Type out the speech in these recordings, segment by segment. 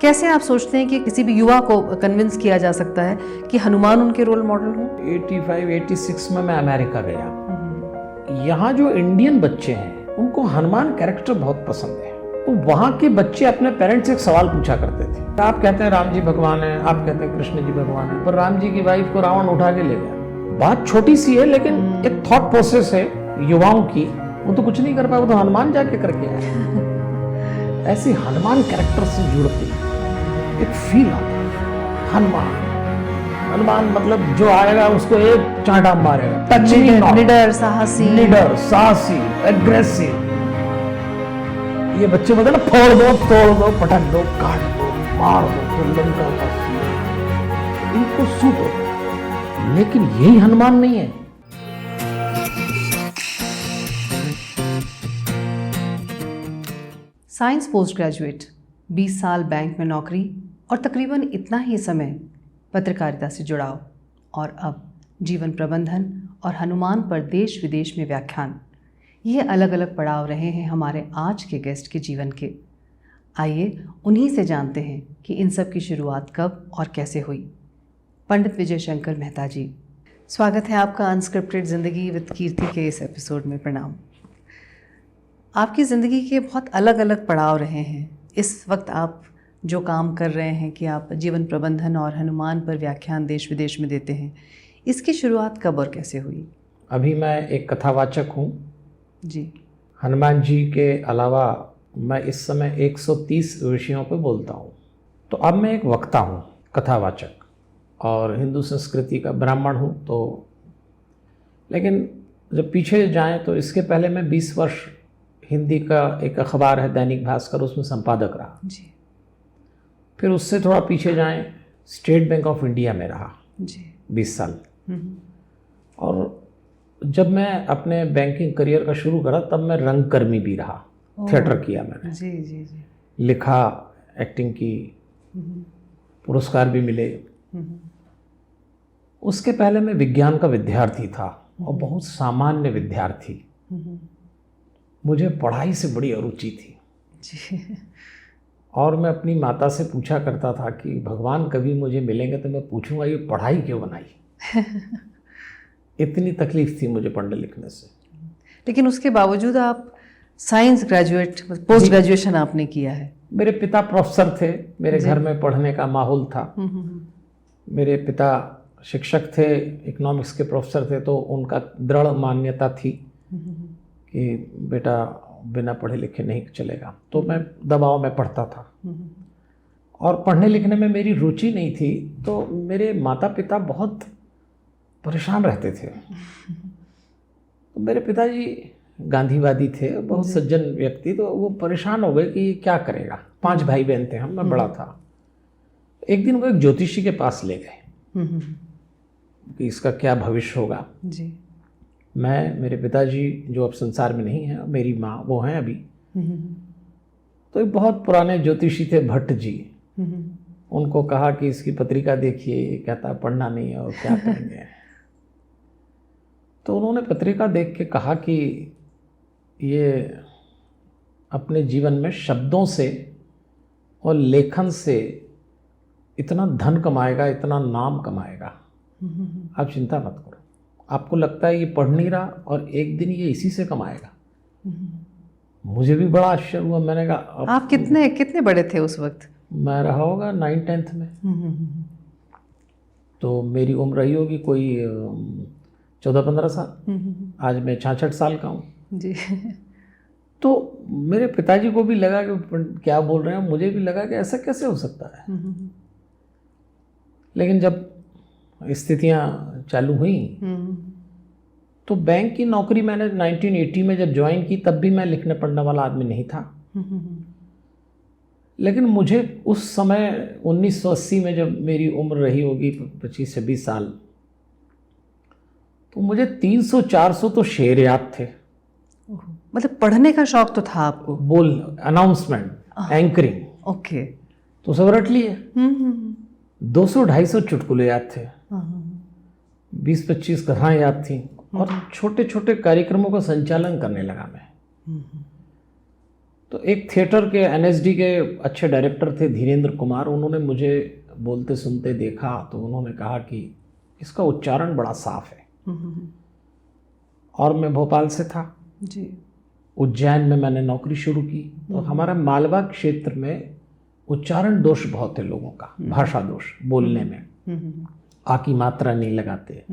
कैसे आप सोचते हैं कि किसी भी युवा को कन्विंस किया जा सकता है कि हनुमान उनके रोल मॉडल हों? 85-86 में मैं अमेरिका गया। यहाँ जो इंडियन बच्चे हैं उनको हनुमान कैरेक्टर बहुत पसंद है। तो वहाँ के बच्चे अपने पेरेंट्स से एक सवाल पूछा करते थे, आप कहते हैं राम जी भगवान है, आप कहते हैं कृष्ण जी भगवान है, पर राम जी की वाइफ को रावण उठा के ले गया। बात छोटी सी है लेकिन एक थॉट प्रोसेस है युवाओं की, वो तो कुछ नहीं कर पाया, वो तो हनुमान जाके करके आया। ऐसे हनुमान कैरेक्टर से जुड़ते एक फील आता है। हनुमान मतलब जो आएगा उसको एक चांटा मारेगा, टच निडर साहसी, एग्रेसिव। ये बच्चे बोलते ना फोड़ दो, तोड़ दो, पटक दो, काट दो, मार दो, तो लंका का सीन इनको सूट होता है। लेकिन यही हनुमान नहीं है। साइंस पोस्ट ग्रेजुएट, 20 साल बैंक में नौकरी और तकरीबन इतना ही समय पत्रकारिता से जुड़ाव, और अब जीवन प्रबंधन और हनुमान पर देश विदेश में व्याख्यान। ये अलग अलग पड़ाव रहे हैं हमारे आज के गेस्ट के जीवन के। आइए उन्हीं से जानते हैं कि इन सब की शुरुआत कब और कैसे हुई। पंडित विजय शंकर मेहता जी, स्वागत है आपका अनस्क्रिप्टेड ज़िंदगी विद कीर्ति के इस एपिसोड में। प्रणाम। आपकी ज़िंदगी के बहुत अलग अलग पड़ाव रहे हैं। इस वक्त आप जो काम कर रहे हैं कि आप जीवन प्रबंधन और हनुमान पर व्याख्यान देश विदेश में देते हैं, इसकी शुरुआत कब और कैसे हुई? अभी मैं एक कथावाचक हूँ जी। हनुमान जी के अलावा मैं इस समय 130 विषयों पर बोलता हूँ। तो अब मैं एक वक्ता हूँ, कथावाचक, और हिंदू संस्कृति का ब्राह्मण हूँ। तो लेकिन जब पीछे जाएं तो इसके पहले मैं 20 वर्ष हिंदी का एक अखबार है दैनिक भास्कर, उसमें संपादक रहा जी। फिर उससे थोड़ा पीछे जाएं, स्टेट बैंक ऑफ इंडिया में रहा जी 20 साल। और जब मैं अपने बैंकिंग करियर का शुरू करा तब मैं रंगकर्मी भी रहा। थिएटर किया मैंने, जी जी जी, लिखा, एक्टिंग की, पुरस्कार भी मिले। उसके पहले मैं विज्ञान का विद्यार्थी था और बहुत सामान्य विद्यार्थी। मुझे पढ़ाई से बड़ी अरुचि थी जी। और मैं अपनी माता से पूछा करता था कि भगवान कभी मुझे मिलेंगे तो मैं पूछूंगा ये पढ़ाई क्यों बनाई। इतनी तकलीफ थी मुझे पढ़ने लिखने से। लेकिन उसके बावजूद आप साइंस ग्रेजुएट, पोस्ट ग्रेजुएशन आपने किया है। मेरे पिता प्रोफेसर थे, मेरे घर में पढ़ने का माहौल था। मेरे पिता शिक्षक थे, इकोनॉमिक्स के प्रोफेसर थे, तो उनका दृढ़ मान्यता थी कि बेटा बिना पढ़े लिखे नहीं चलेगा। तो मैं दबाव में पढ़ता था और पढ़ने लिखने में मेरी रुचि नहीं थी। तो मेरे माता पिता बहुत परेशान रहते थे। तो मेरे पिताजी गांधीवादी थे, बहुत सज्जन व्यक्ति, तो वो परेशान हो गए कि क्या करेगा। 5 भाई बहन थे हम, मैं बड़ा था। एक दिन वो एक ज्योतिषी के पास ले गए कि इसका क्या भविष्य होगा। जी। मैं, मेरे पिताजी जो अब संसार में नहीं है, मेरी माँ वो हैं अभी। तो एक बहुत पुराने ज्योतिषी थे, भट्ट जी। उनको कहा कि इसकी पत्रिका देखिए, कहता पढ़ना नहीं है और क्या करेंगे। तो उन्होंने पत्रिका देख के कहा कि ये अपने जीवन में शब्दों से और लेखन से इतना धन कमाएगा, इतना नाम कमाएगा, आप चिंता मत करो। आपको लगता है ये पढ़ नहीं रहा और एक दिन ये इसी से कमाएगा। मुझे भी बड़ा आश्चर्य हुआ। मैंने कहा आप कितने बड़े थे उस वक्त? मैं रहा होगा 9th-10th में। तो मेरी उम्र रही होगी कोई 14-15 साल। आज मैं 66 साल का हूँ जी। तो मेरे पिताजी को भी लगा कि क्या बोल रहे हैं, मुझे भी लगा कि ऐसा कैसे हो सकता है। लेकिन जब स्थितियाँ चालू हुई तो बैंक की नौकरी मैंने 1980 में जब ज्वाइन की, तब भी मैं लिखने पढ़ने वाला आदमी नहीं था। लेकिन मुझे उस समय 1980 में जब मेरी उम्र रही होगी 25-26 साल, तो मुझे 300-400 तो शेर याद थे। मतलब पढ़ने का शौक तो था आपको? बोल, अनाउंसमेंट, एंकरिंग, ओके, तो सब रट लिए। 200-250 चुटकुले याद थे, 20-25 कथाएं याद थी, और छोटे छोटे कार्यक्रमों का संचालन करने लगा मैं। तो एक थिएटर के एनएसडी के अच्छे डायरेक्टर थे धीरेन्द्र कुमार, उन्होंने मुझे बोलते सुनते देखा तो उन्होंने कहा कि इसका उच्चारण बड़ा साफ है। और मैं भोपाल से था जी। उज्जैन में मैंने नौकरी शुरू की, तो हमारा मालवा क्षेत्र में उच्चारण दोष बहुत है लोगों का, भाषा दोष बोलने में, आ की मात्रा नहीं लगाते।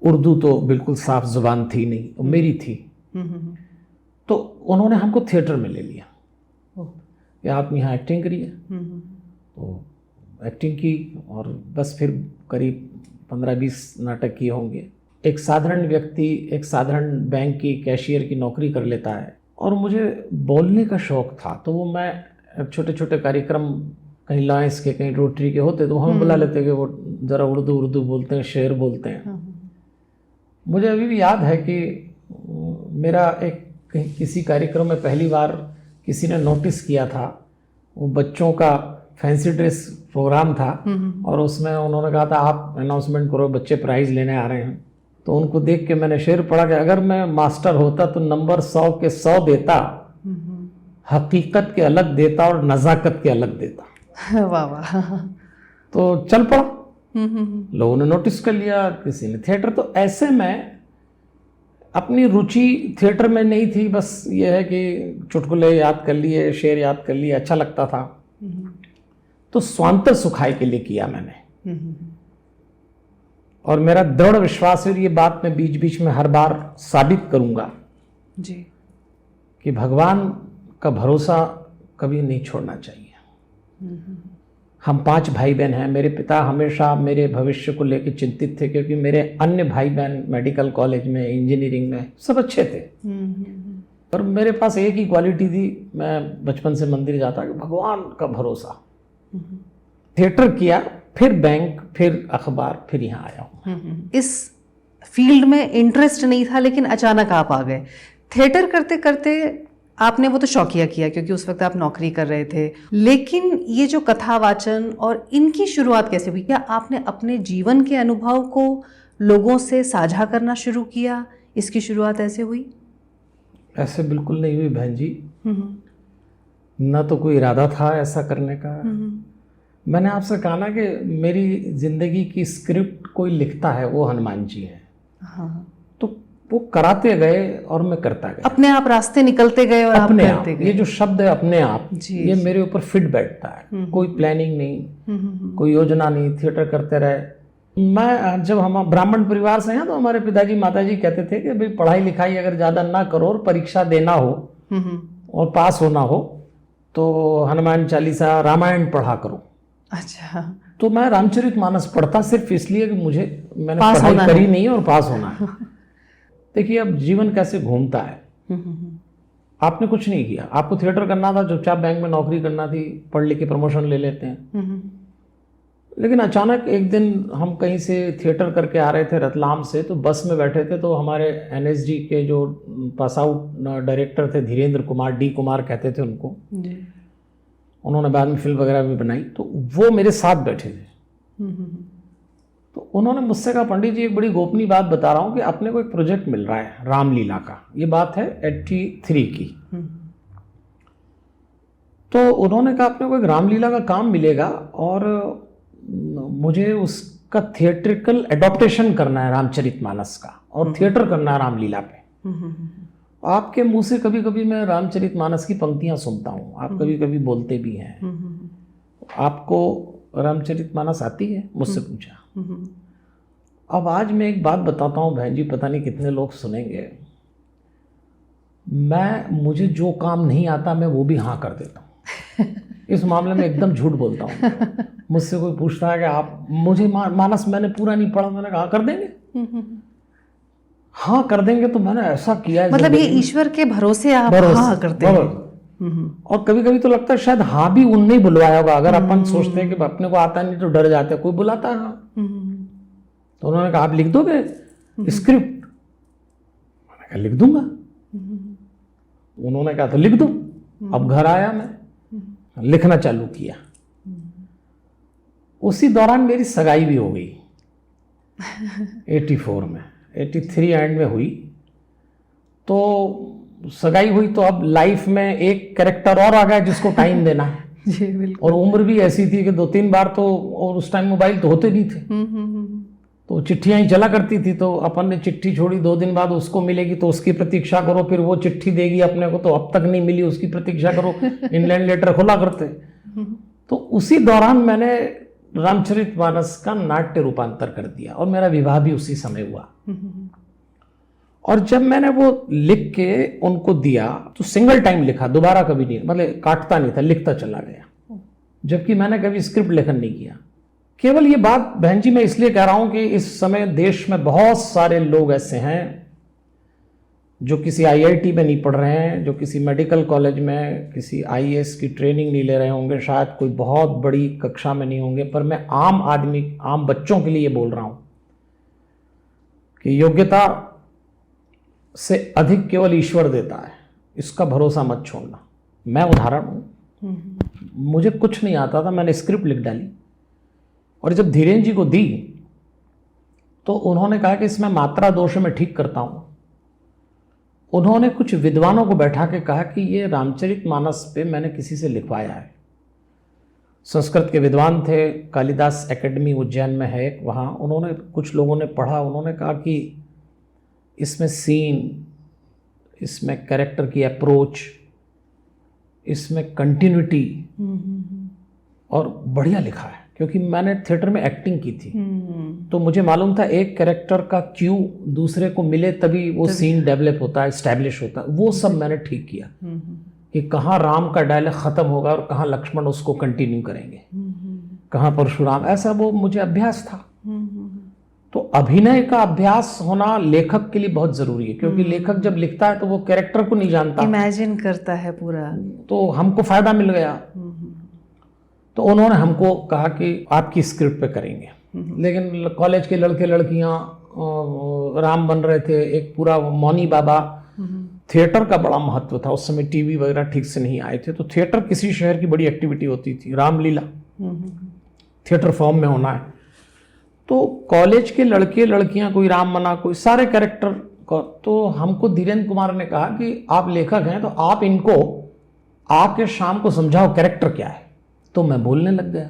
उर्दू तो बिल्कुल साफ जुबान थी नहीं, और मेरी थी। तो उन्होंने हमको थिएटर में ले लिया कि आप यहाँ एक्टिंग करिए। तो एक्टिंग की और बस फिर करीब 15-20 नाटक किए होंगे। एक साधारण व्यक्ति एक साधारण बैंक की कैशियर की नौकरी कर लेता है, और मुझे बोलने का शौक़ था, तो वो मैं छोटे छोटे कार्यक्रम कहीं लॉयंस के कहीं रोटरी के होते तो हमें बुला लेते कि वो ज़रा उर्दू बोलते हैं, शेर बोलते हैं। मुझे अभी भी याद है कि मेरा एक किसी कार्यक्रम में पहली बार किसी ने नोटिस किया था, वो बच्चों का फैंसी ड्रेस प्रोग्राम था, और उसमें उन्होंने कहा था आप अनाउंसमेंट करो बच्चे प्राइज़ लेने आ रहे हैं। तो उनको देख के मैंने शेर पढ़ा कि अगर मैं मास्टर होता तो नंबर 100 के 100 देता, हकीकत के अलग देता और नज़ाकत के अलग देता। वाह वाह। तो चल पड़ा, लोगों ने नोटिस कर लिया, किसी ने थिएटर। तो ऐसे में अपनी रुचि थिएटर में नहीं थी, बस ये है कि चुटकुले याद कर लिए, शेर याद कर लिए, अच्छा लगता था। तो स्वांतर सुखाय के लिए किया मैंने, और मेरा दृढ़ विश्वास है, ये बात मैं बीच बीच में हर बार साबित करूंगा जी, कि भगवान का भरोसा कभी नहीं छोड़ना चाहिए। हम 5 भाई बहन हैं। मेरे पिता हमेशा मेरे भविष्य को लेकर चिंतित थे, क्योंकि मेरे अन्य भाई बहन मेडिकल कॉलेज में, इंजीनियरिंग में सब अच्छे थे, और मेरे पास एक ही क्वालिटी थी, मैं बचपन से मंदिर जाता कि भगवान का भरोसा। थिएटर किया, फिर बैंक, फिर अखबार, फिर यहाँ आया हूँ। इस फील्ड में इंटरेस्ट नहीं था, लेकिन अचानक आप आ गए। थिएटर करते करते आपने वो तो शौकिया किया क्योंकि उस वक्त आप नौकरी कर रहे थे, लेकिन ये जो कथा वाचन और इनकी शुरुआत कैसे हुई? क्या आपने अपने जीवन के अनुभव को लोगों से साझा करना शुरू किया? इसकी शुरुआत ऐसे हुई? ऐसे बिल्कुल नहीं हुई बहन जी, ना तो कोई इरादा था ऐसा करने का। मैंने आपसे कहा ना कि मेरी जिंदगी की स्क्रिप्ट कोई लिखता है, वो हनुमान जी है। हाँ। तो वो कराते गए और मैं करता गया, अपने आप रास्ते निकलते गए और अपने आप करते गए। ये जो शब्द है अपने आप, ये जी। मेरे ऊपर फिट बैठता है। कोई प्लानिंग नहीं, कोई योजना नहीं, थिएटर करते रहे। मैं जब हम ब्राह्मण परिवार से हैं तो हमारे पिताजी माताजी कहते थे कि भाई पढ़ाई लिखाई अगर ज़्यादा ना करो और परीक्षा देना हो और पास होना हो तो हनुमान चालीसा रामायण पढ़ा करो। अच्छा। तो मैं रामचरितमानस पढ़ता सिर्फ इसलिए कि मैंने पास पढ़ाई करी नहीं है और पास होना है। देखिए अब जीवन कैसे घूमता है। आपने कुछ नहीं किया, आपको थिएटर करना था, चुपचाप बैंक में नौकरी करना थी, पढ़ लिख के प्रमोशन ले लेते हैं। लेकिन अचानक एक दिन हम कहीं से थिएटर करके आ रहे थे रतलाम से, तो बस में बैठे थे, तो हमारे एनएसडी के जो पास आउट डायरेक्टर थे धीरेन्द्र कुमार, डी कुमार कहते थे उनको, उन्होंने बाद में फिल्म वगैरह भी बनाई, तो वो मेरे साथ बैठे थे। तो उन्होंने मुझसे कहा पंडित जी एक बड़ी गोपनीय बात बता रहा हूँ कि अपने को एक प्रोजेक्ट मिल रहा है रामलीला का। ये बात है 83 की। तो उन्होंने कहा अपने को एक रामलीला का काम मिलेगा और मुझे उसका थिएट्रिकल एडॉप्टेशन करना है रामचरितमानस का, और थिएटर करना है रामलीला पे। आपके मुंह से कभी कभी मैं रामचरितमानस की पंक्तियां सुनता हूँ, आप कभी कभी बोलते भी हैं। आपको रामचरितमानस आती है? मुझसे पूछा। अब आज मैं एक बात बताता हूँ बहन जी, पता नहीं कितने लोग सुनेंगे। मुझे जो काम नहीं आता मैं वो भी हाँ कर देता हूँ। इस मामले में एकदम झूठ बोलता हूँ। मुझसे कोई पूछता है कि आप मुझे मानस मैंने पूरा नहीं पढ़ा, मैंने कहा कर देंगे, हाँ कर देंगे। तो मैंने ऐसा किया है, मतलब ये ईश्वर के भरोसे आप हाँ करते हैं। और कभी कभी तो लगता है शायद हाँ भी उनने ही बुलवाया होगा। अगर अपन सोचते हैं कि अपने को आता नहीं तो डर जाते, कोई बुलाता है हाँ। तो उन्होंने कहा आप लिख दोगे स्क्रिप्ट? मैंने कहा लिख दूंगा। उन्होंने कहा तो लिख दो। अब घर आया, मैं लिखना चालू किया। उसी दौरान मेरी सगाई भी हो गई 84 में, 83 एंड में हुई। तो सगाई हुई तो अब लाइफ में एक कैरेक्टर और आ गया जिसको टाइम देना है। जी बिल्कुल। और उम्र भी ऐसी थी कि 2-3 बार तो, और उस टाइम मोबाइल तो होते नहीं थे, तो चिट्ठियां ही चला करती थी, तो अपन ने चिट्ठी छोड़ी, 2 दिन बाद उसको मिलेगी तो उसकी प्रतीक्षा करो, फिर वो चिट्ठी देगी अपने को, तो अब तक नहीं मिली, उसकी प्रतीक्षा करो, इंग्लैंड लेटर खुला करते। तो उसी दौरान मैंने रामचरितमानस का नाट्य रूपांतर कर दिया और मेरा विवाह भी उसी समय हुआ। और जब मैंने वो लिख के उनको दिया तो सिंगल टाइम लिखा, दोबारा कभी नहीं, मतलब काटता नहीं था, लिखता चला गया, जबकि मैंने कभी स्क्रिप्ट लेखन नहीं किया। केवल ये बात बहन जी मैं इसलिए कह रहा हूं कि इस समय देश में बहुत सारे लोग ऐसे हैं जो किसी IIT में नहीं पढ़ रहे हैं, जो किसी मेडिकल कॉलेज में किसी IAS की ट्रेनिंग नहीं ले रहे होंगे, शायद कोई बहुत बड़ी कक्षा में नहीं होंगे, पर मैं आम आदमी, आम बच्चों के लिए बोल रहा हूं कि योग्यता से अधिक केवल ईश्वर देता है, इसका भरोसा मत छोड़ना। मैं उदाहरण हूं, मुझे कुछ नहीं आता था, मैंने स्क्रिप्ट लिख डाली और जब धीरेन जी को दी तो उन्होंने कहा कि इसमें मात्रा दोष मैं ठीक करता हूं। उन्होंने कुछ विद्वानों को बैठा के कहा कि ये रामचरितमानस पे मैंने किसी से लिखवाया है। संस्कृत के विद्वान थे, कालिदास एकेडमी उज्जैन में है वहाँ, उन्होंने, कुछ लोगों ने पढ़ा, उन्होंने कहा कि इसमें सीन, इसमें कैरेक्टर की अप्रोच, इसमें कंटिन्यूटी और बढ़िया लिखा है, क्योंकि मैंने थिएटर में एक्टिंग की थी तो मुझे मालूम था एक कैरेक्टर का क्यू दूसरे को मिले तभी वो सीन डेवलप होता है, एस्टैब्लिश होता है। वो सब मैंने ठीक किया कि कहाँ राम का डायलॉग खत्म होगा और कहाँ लक्ष्मण उसको कंटिन्यू करेंगे, कहाँ परशुराम, ऐसा वो मुझे अभ्यास था। तो अभिनय का अभ्यास होना लेखक के लिए बहुत जरूरी है, क्योंकि लेखक जब लिखता है तो वो कैरेक्टर को नहीं जानता, इमेजिन करता है पूरा, तो हमको फायदा मिल गया। तो उन्होंने हमको कहा कि आपकी स्क्रिप्ट पे करेंगे, लेकिन कॉलेज के लड़के लड़कियां राम बन रहे थे, एक पूरा मौनी बाबा। थिएटर का बड़ा महत्व था उस समय, टीवी वगैरह ठीक से नहीं आए थे, तो थिएटर किसी शहर की बड़ी एक्टिविटी होती थी, रामलीला थिएटर फॉर्म में होना है। तो कॉलेज के लड़के लड़कियां, कोई राम बना, कोई सारे कैरेक्टर को, तो हमको धीरेन्द्र कुमार ने कहा कि आप लेखक हैं तो आप इनको आके शाम को समझाओ कैरेक्टर क्या है। तो मैं बोलने लग गया,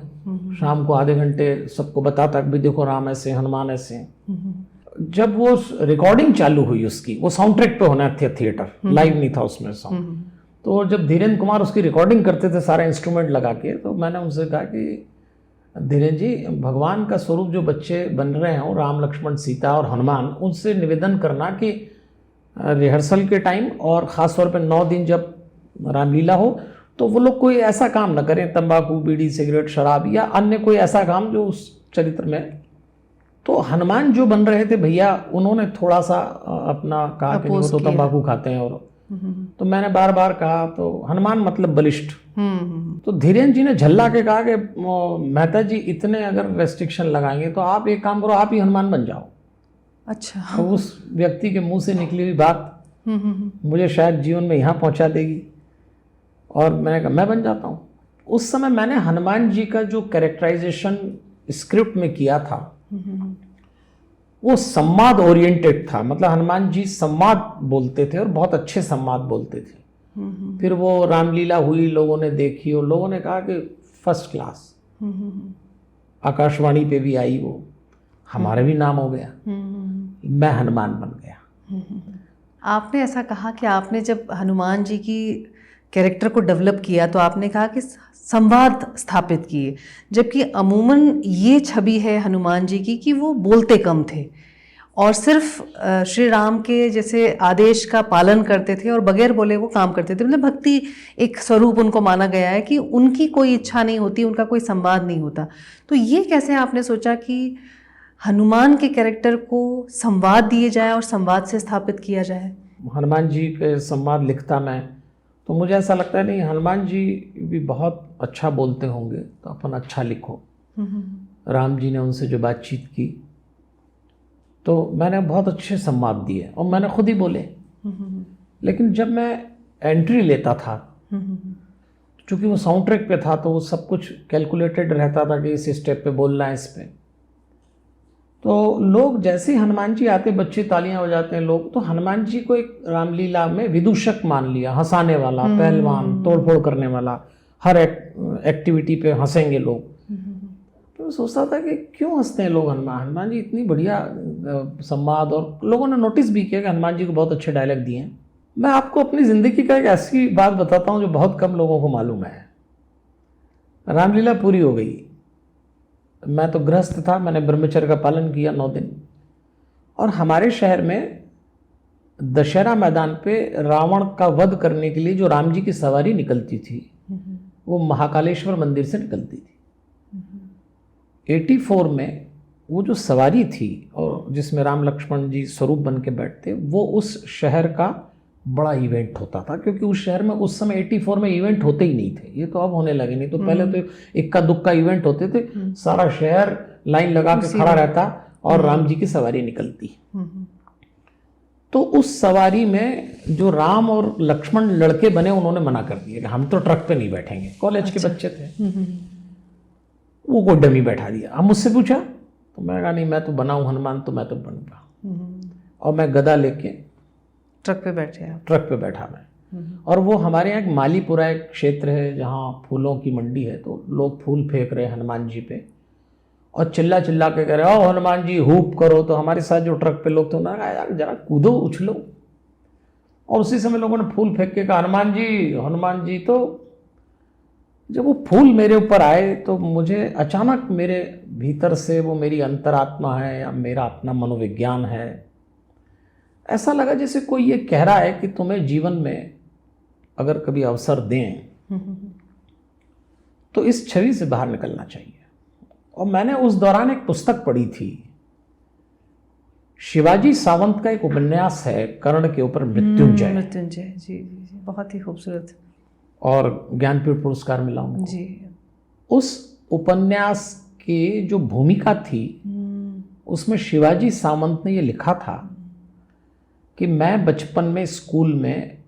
शाम को आधे घंटे सबको बताता कि देखो राम ऐसे, हनुमान ऐसे। जब वो रिकॉर्डिंग चालू हुई उसकी, वो साउंड ट्रैक पे होना था थिएटर, लाइव नहीं था उसमें साउंड। तो जब धीरेन्द्र कुमार उसकी रिकॉर्डिंग करते थे सारे इंस्ट्रूमेंट लगा के, तो मैंने उनसे कहा कि धीरेन्द्र जी, भगवान का स्वरूप जो बच्चे बन रहे हो, राम लक्ष्मण सीता और हनुमान, उनसे निवेदन करना कि रिहर्सल के टाइम और ख़ास तौर पे 9 दिन जब रामलीला हो तो वो लोग कोई ऐसा काम न करें, तंबाकू, बीड़ी, सिगरेट, शराब या अन्य कोई ऐसा काम जो उस चरित्र में। तो हनुमान जो बन रहे थे भैया, उन्होंने थोड़ा सा अपना कहा कि वो तो तंबाकू खाते हैं, और तो मैंने बार बार कहा, तो हनुमान मतलब बलिष्ठ। तो धीरेन्द्र जी ने झल्ला के कहा कि मेहता जी, इतने अगर रेस्ट्रिक्शन लगाएंगे तो आप एक काम करो, आप ही हनुमान बन जाओ। अच्छा। तो उस व्यक्ति के मुंह से निकली हुई बात मुझे शायद जीवन में यहाँ पहुँचा देगी, और मैंने कहा मैं बन जाता हूँ। उस समय मैंने हनुमान जी का जो कैरेक्टराइजेशन स्क्रिप्ट में किया था वो संवाद ओरिएंटेड था, मतलब हनुमान जी संवाद बोलते थे और बहुत अच्छे संवाद बोलते थे। फिर वो रामलीला हुई, लोगों ने देखी और लोगों ने कहा कि फर्स्ट क्लास, आकाशवाणी पे भी आई वो, हमारे भी नाम हो गया, मैं हनुमान बन गया। आपने ऐसा कहा कि आपने जब हनुमान जी की कैरेक्टर को डेवलप किया तो आपने कहा कि संवाद स्थापित किए, जबकि अमूमन ये छवि है हनुमान जी की कि वो बोलते कम थे और सिर्फ श्री राम के जैसे आदेश का पालन करते थे और बगैर बोले वो काम करते थे। मतलब भक्ति एक स्वरूप उनको माना गया है कि उनकी कोई इच्छा नहीं होती, उनका कोई संवाद नहीं होता। तो ये कैसे आपने सोचा कि हनुमान के कैरेक्टर को संवाद दिए जाए और संवाद से स्थापित किया जाए? हनुमान जी के संवाद लिखता मैं, तो मुझे ऐसा लगता है नहीं, हनुमान जी भी बहुत अच्छा बोलते होंगे तो अपन अच्छा लिखो। राम जी ने उनसे जो बातचीत की तो मैंने बहुत अच्छे संवाद दिए और मैंने खुद ही बोले। लेकिन जब मैं एंट्री लेता था, चूँकि वो साउंड ट्रैक पे था तो वो सब कुछ कैलकुलेटेड रहता था कि इस स्टेप पे बोलना है, इस पे। तो लोग जैसे ही हनुमान जी आते, बच्चे तालियां बजाते हैं लोग, तो हनुमान जी को एक रामलीला में विदूषक मान लिया, हंसाने वाला, पहलवान, तोड़फोड़ करने वाला, हर एक्टिविटी पे हंसेंगे लोग। तो मैं सोचता था कि क्यों हंसते हैं लोग हनुमान जी इतनी बढ़िया संवाद, और लोगों ने नोटिस भी किया कि हनुमान जी को बहुत अच्छे डायलॉग दिए हैं। मैं आपको अपनी ज़िंदगी का एक ऐसी बात बताता हूँ जो बहुत कम लोगों को मालूम है। रामलीला पूरी हो गई, मैं तो गृहस्थ था, मैंने ब्रह्मचर्य का पालन किया 9 दिन, और हमारे शहर में दशहरा मैदान पे रावण का वध करने के लिए जो राम जी की सवारी निकलती थी वो महाकालेश्वर मंदिर से निकलती थी। 84 में वो जो सवारी थी और जिसमें राम लक्ष्मण जी स्वरूप बन के बैठते, वो उस शहर का बड़ा इवेंट होता था, क्योंकि उस शहर में उस समय 84 में इवेंट होते ही नहीं थे, ये तो अब होने लगे, नहीं तो पहले तो इक्का दुक्का इवेंट होते थे, सारा शहर लाइन लगा के खड़ा रहता और राम जी की सवारी निकलती। तो उस सवारी में जो राम और लक्ष्मण लड़के बने, उन्होंने मना कर दिया कि हम तो ट्रक पे नहीं बैठेंगे, कॉलेज के बच्चे थे, वो कोई डमी बैठा दिया। अब मुझसे पूछा तो मैं कहा नहीं, मैं तो बना हूं हनुमान, तो मैं तो बनूंगा, और मैं गदा लेके ट्रक पे बैठे आप? ट्रक पे बैठा मैं। और वो हमारे यहाँ एक मालीपुरा एक क्षेत्र है जहाँ फूलों की मंडी है, तो लोग फूल फेंक रहे हनुमान जी पे और चिल्ला चिल्ला के कह रहे, ओ हनुमान जी हुप करो। तो हमारे साथ जो ट्रक पे लोग थे उन्होंने कहा यार जरा कूदो, उछलो, और उसी समय लोगों ने फूल फेंक के कहा हनुमान जी, हनुमान जी। तो जब वो फूल मेरे ऊपर आए तो मुझे अचानक मेरे भीतर से, वो मेरी अंतरात्मा है या मेरा अपना मनोविज्ञान है, ऐसा लगा जैसे कोई ये कह रहा है कि तुम्हें जीवन में अगर कभी अवसर दें तो इस छवि से बाहर निकलना चाहिए। और मैंने उस दौरान एक पुस्तक पढ़ी थी, शिवाजी सावंत का एक उपन्यास है कर्ण के ऊपर, मृत्युंजय। मृत्युंजय, जी जी, बहुत ही खूबसूरत, और ज्ञानपीठ पुरस्कार मिला उनको जी। उस उपन्यास की जो भूमिका थी उसमें शिवाजी सावंत ने ये लिखा था कि मैं बचपन में स्कूल में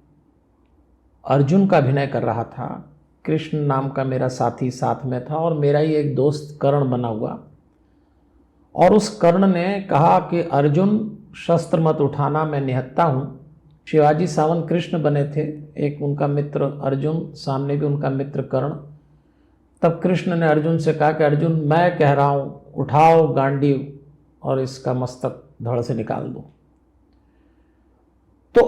अर्जुन का अभिनय कर रहा था, कृष्ण नाम का मेरा साथी साथ में था, और मेरा ही एक दोस्त कर्ण बना हुआ, और उस कर्ण ने कहा कि अर्जुन शस्त्र मत उठाना, मैं निहत्था हूँ। शिवाजी सावंत कृष्ण बने थे, एक उनका मित्र अर्जुन, सामने भी उनका मित्र कर्ण। तब कृष्ण ने अर्जुन से कहा कि अर्जुन मैं कह रहा हूँ, उठाओ गांडीव और इसका मस्तक धड़ से निकाल दो। तो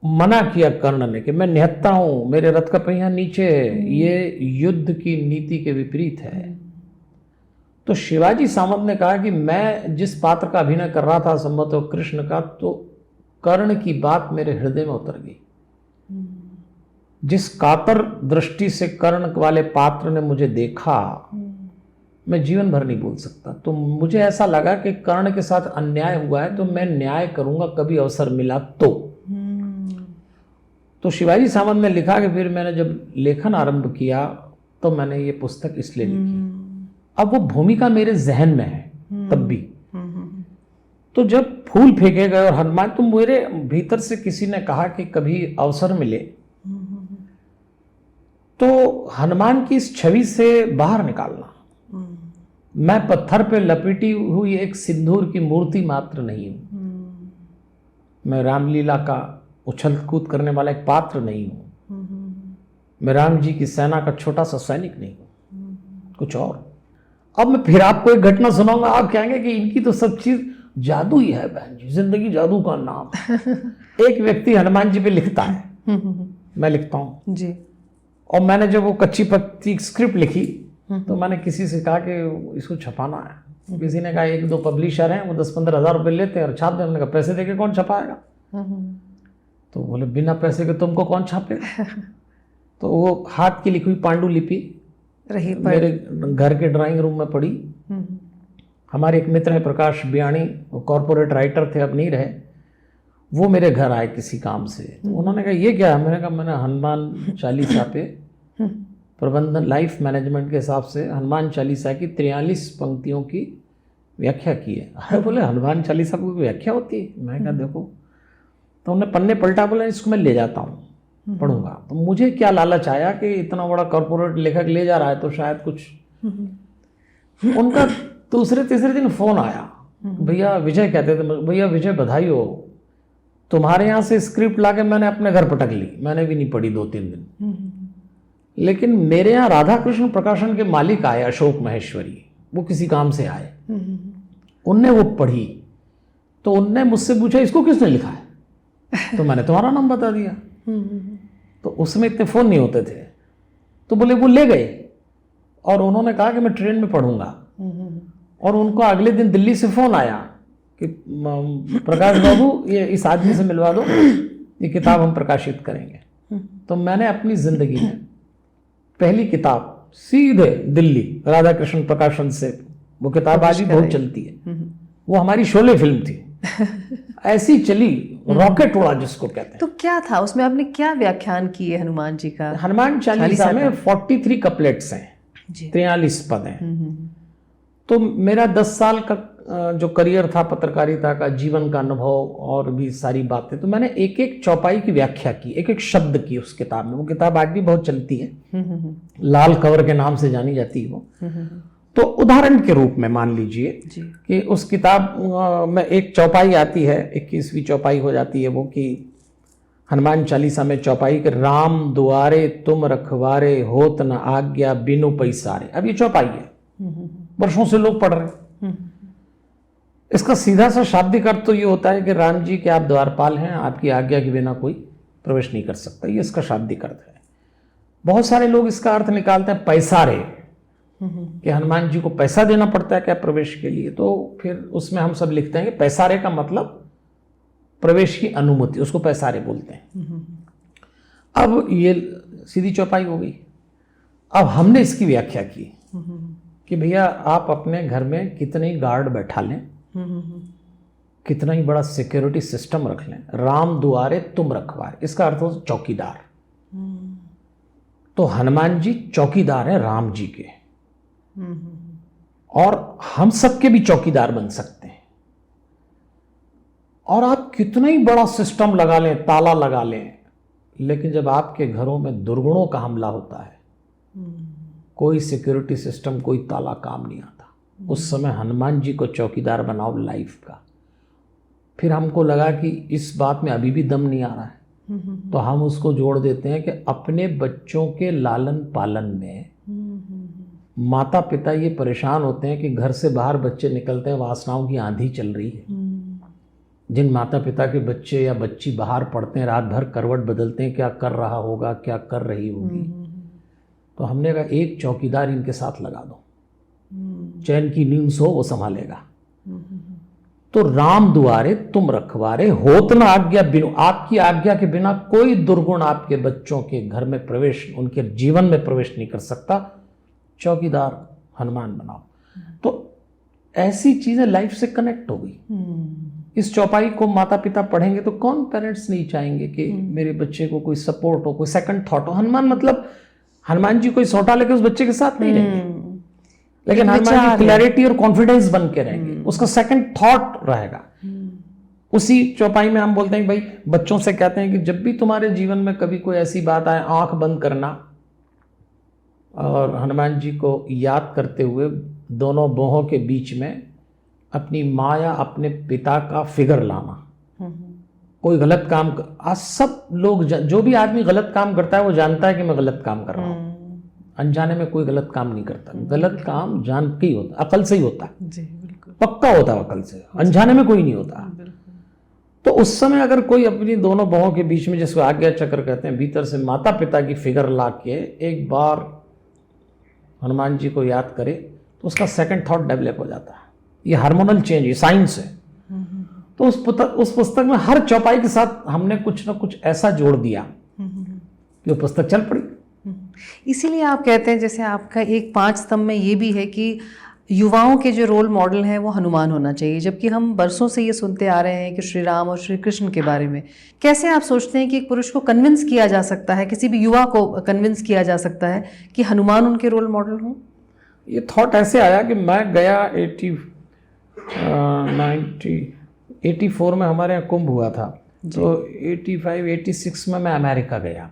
मना किया कर्ण ने कि मैं निहत्था हूं, मेरे रथ का पहिया नीचे है, ये युद्ध की नीति के विपरीत है। तो शिवाजी सावंत ने कहा कि मैं जिस पात्र का अभिनय कर रहा था संभवतः कृष्ण का, तो कर्ण की बात मेरे हृदय में उतर गई। जिस कातर दृष्टि से कर्ण वाले पात्र ने मुझे देखा, मैं जीवन भर नहीं भूल सकता। तो मुझे ऐसा लगा कि कर्ण के साथ अन्याय हुआ है तो मैं न्याय करूंगा कभी अवसर मिला तो शिवाजी सावंत ने लिखा कि फिर मैंने जब लेखन आरंभ किया तो मैंने ये पुस्तक इसलिए लिखी। अब वो भूमिका मेरे जहन में है तब भी। तो जब फूल फेंके गए और हनुमान, तो मेरे भीतर से किसी ने कहा कि कभी अवसर मिले तो हनुमान की इस छवि से बाहर निकालना। मैं पत्थर पे लपेटी हुई एक सिंदूर की मूर्ति मात्र नहीं हूं, मैं रामलीला का उछल कूद करने वाला एक पात्र नहीं हूं, मैं राम जी की सेना का छोटा सा सैनिक नहीं हूं, कुछ और। अब मैं फिर आपको एक घटना सुनाऊंगा, आप कहेंगे कि इनकी तो सब चीज जादू ही है बहन जी, जिंदगी जादू का नाम। एक व्यक्ति हनुमान जी पे लिखता है, मैं लिखता हूं जी। और मैंने जब वो कच्ची पक्की स्क्रिप्ट लिखी तो मैंने किसी से कहा कि इसको छपाना है। किसी ने कहा 1-2 पब्लिशर हैं, वो 10-15 हज़ार रुपये लेते हैं और छापते हैं। हमने कहा पैसे देके कौन छपाएगा? तो बोले बिना पैसे के तुमको कौन छापेगा? तो वो हाथ की लिखी हुई पांडुलिपि रही मेरे घर के ड्राइंग रूम में पड़ी। हमारे एक मित्र है प्रकाश बियाणी, वो कॉर्पोरेट राइटर थे, अब नहीं रहे। वो मेरे घर आए किसी काम से, तो उन्होंने कहा ये क्या है? मैंने कहा मैंने हनुमान चालीसा पे प्रबंधन लाइफ मैनेजमेंट के हिसाब से हनुमान चालीसा की 43 पंक्तियों की व्याख्या की है। अरे बोले हनुमान चालीसा की व्याख्या होती है? मैं कहा देखो। तो उन्होंने पन्ने पलटा, बोला इसको मैं ले जाता हूँ, पढ़ूंगा। तो मुझे क्या लालच आया कि इतना बड़ा कॉर्पोरेट लेखक ले जा रहा है तो शायद कुछ। उनका दूसरे तीसरे दिन फोन आया भैया विजय कहते थे, भैया विजय बधाई हो, तुम्हारे यहाँ से स्क्रिप्ट लाके मैंने अपने घर पटक ली, मैंने भी नहीं पढ़ी 2-3 दिन। लेकिन मेरे यहाँ राधा कृष्ण प्रकाशन के मालिक आए, अशोक महेश्वरी, वो किसी काम से आए, उनने वो पढ़ी, तो उनने मुझसे पूछा इसको किसने लिखा है, तो मैंने तुम्हारा नाम बता दिया। तो उसमें इतने फ़ोन नहीं होते थे, तो बोले वो ले गए और उन्होंने कहा कि मैं ट्रेन में पढ़ूंगा। और उनको अगले दिन दिल्ली से फ़ोन आया कि प्रकाश बाबू ये इस आदमी से मिलवा दो, ये किताब हम प्रकाशित करेंगे। तो मैंने अपनी ज़िंदगी में पहली किताब सीधे दिल्ली राधा कृष्ण प्रकाशन से, वो किताब आज भी बहुत चलती है, वो हमारी शोले फिल्म थी, ऐसी चली, रॉकेट उड़ा जिसको कहते हैं। तो क्या था उसमें, आपने क्या व्याख्यान किए हनुमान जी का? हनुमान चालीसा में 43 कपलेट्स हैं, 43 पद हैं। तो मेरा 10 साल का जो करियर था पत्रकारिता का, जीवन का अनुभव और भी सारी बातें, तो मैंने एक एक चौपाई की व्याख्या की, एक एक शब्द की उस किताब में। वो किताब आज भी बहुत चलती है, लाल कवर के नाम से जानी जाती है वो। तो उदाहरण के रूप में मान लीजिए कि उस किताब में एक चौपाई आती है, 21वीं चौपाई हो जाती है वो, कि हनुमान चालीसा में चौपाई के राम दुआरे तुम रखवारे, होत न आज्ञा बिनु पैसारे। अब ये चौपाई है, वर्षों से लोग पढ़ रहे हैं। इसका सीधा सा शाब्दिक अर्थ तो ये होता है कि राम जी के आप द्वारपाल हैं, आपकी आज्ञा के बिना कोई प्रवेश नहीं कर सकता, ये इसका शाब्दिक अर्थ है। बहुत सारे लोग इसका अर्थ निकालते हैं पैसारे, कि हनुमान जी को पैसा देना पड़ता है क्या प्रवेश के लिए, तो फिर उसमें हम सब लिखते हैं कि पैसारे का मतलब प्रवेश की अनुमति, उसको पैसारे बोलते हैं। अब ये सीधी चौपाई हो गई। अब हमने इसकी व्याख्या की कि भैया आप अपने घर में कितने ही गार्ड बैठा लें, कितना ही बड़ा सिक्योरिटी सिस्टम रख लें, राम दुआरे तुम रखवारे, इसका अर्थ हो चौकीदार। तो हनुमान जी चौकीदार हैं राम जी के, और हम सबके भी चौकीदार बन सकते हैं। और आप कितना ही बड़ा सिस्टम लगा लें, ताला लगा लें, लेकिन जब आपके घरों में दुर्गुणों का हमला होता है, कोई सिक्योरिटी सिस्टम, कोई ताला काम नहीं आता। उस समय हनुमान जी को चौकीदार बनाओ लाइफ का। फिर हमको लगा कि इस बात में अभी भी दम नहीं आ रहा है, तो हम उसको जोड़ देते हैं कि अपने बच्चों के लालन पालन में माता पिता ये परेशान होते हैं कि घर से बाहर बच्चे निकलते हैं, वासनाओं की आंधी चल रही है। जिन माता पिता के बच्चे या बच्ची बाहर पढ़ते हैं, रात भर करवट बदलते हैं, क्या कर रहा होगा, क्या कर रही होगी। तो हमने कहा एक चौकीदार इनके साथ लगा दो, चैन की नींद सो वो संभालेगा। तो राम दुआरे तुम रखवारे, होत न आज्ञा बिनु, आपकी आज्ञा के बिना कोई दुर्गुण आपके बच्चों के घर में प्रवेश, उनके जीवन में प्रवेश नहीं कर सकता। चौकीदार हनुमान बनाओ। तो ऐसी चीजें लाइफ से कनेक्ट हो गई। इस चौपाई को माता पिता पढ़ेंगे तो कौन पेरेंट्स नहीं चाहेंगे कि मेरे बच्चे को कोई सपोर्ट हो, कोई सेकंड थॉट हो। हनुमान मतलब हनुमान जी कोई सोटा लेके उस बच्चे के साथ नहीं रहेंगे, लेकिन हनुमान जी क्लैरिटी और कॉन्फिडेंस बन के रहेंगे, उसका सेकंड थॉट रहेगा। उसी चौपाई में हम बोलते हैं भाई, बच्चों से कहते हैं कि जब भी तुम्हारे जीवन में कभी कोई ऐसी बात आए, आंख बंद करना और हनुमान जी को याद करते हुए दोनों बाहों के बीच में अपनी माँ या अपने पिता का फिगर लाना। कोई गलत काम आज सब लोग, जो भी आदमी गलत काम करता है वो जानता है कि मैं गलत काम कर रहा हूँ। अनजाने में कोई गलत काम नहीं करता, गलत काम जान के ही होता, अकल से ही होता है जी, बिल्कुल पक्का होता है अकल से, अनजाने में कोई नहीं होता। तो उस समय अगर कोई अपनी दोनों बाहों के बीच में, जिसको आज्ञा चक्र कहते हैं, भीतर से माता पिता की फिगर ला के एक बार हनुमान जी को याद करे तो उसका सेकंड थॉट डेवलप हो जाता है। ये हार्मोनल चेंज, ये साइंस है। तो उस पुस्तक में हर चौपाई के साथ हमने कुछ ना कुछ ऐसा जोड़ दिया कि वो पुस्तक चल पड़ी। इसीलिए आप कहते हैं, जैसे आपका एक 5 स्तंभ में ये भी है कि युवाओं के जो रोल मॉडल हैं वो हनुमान होना चाहिए, जबकि हम बरसों से ये सुनते आ रहे हैं कि श्री राम और श्री कृष्ण के बारे में। कैसे आप सोचते हैं कि एक पुरुष को कन्विंस किया जा सकता है, किसी भी युवा को कन्विंस किया जा सकता है कि हनुमान उनके रोल मॉडल हों? ये थॉट ऐसे आया कि मैं गया 84 में हमारे यहाँ कुंभ हुआ था, तो 85-86 में मैं अमेरिका गया।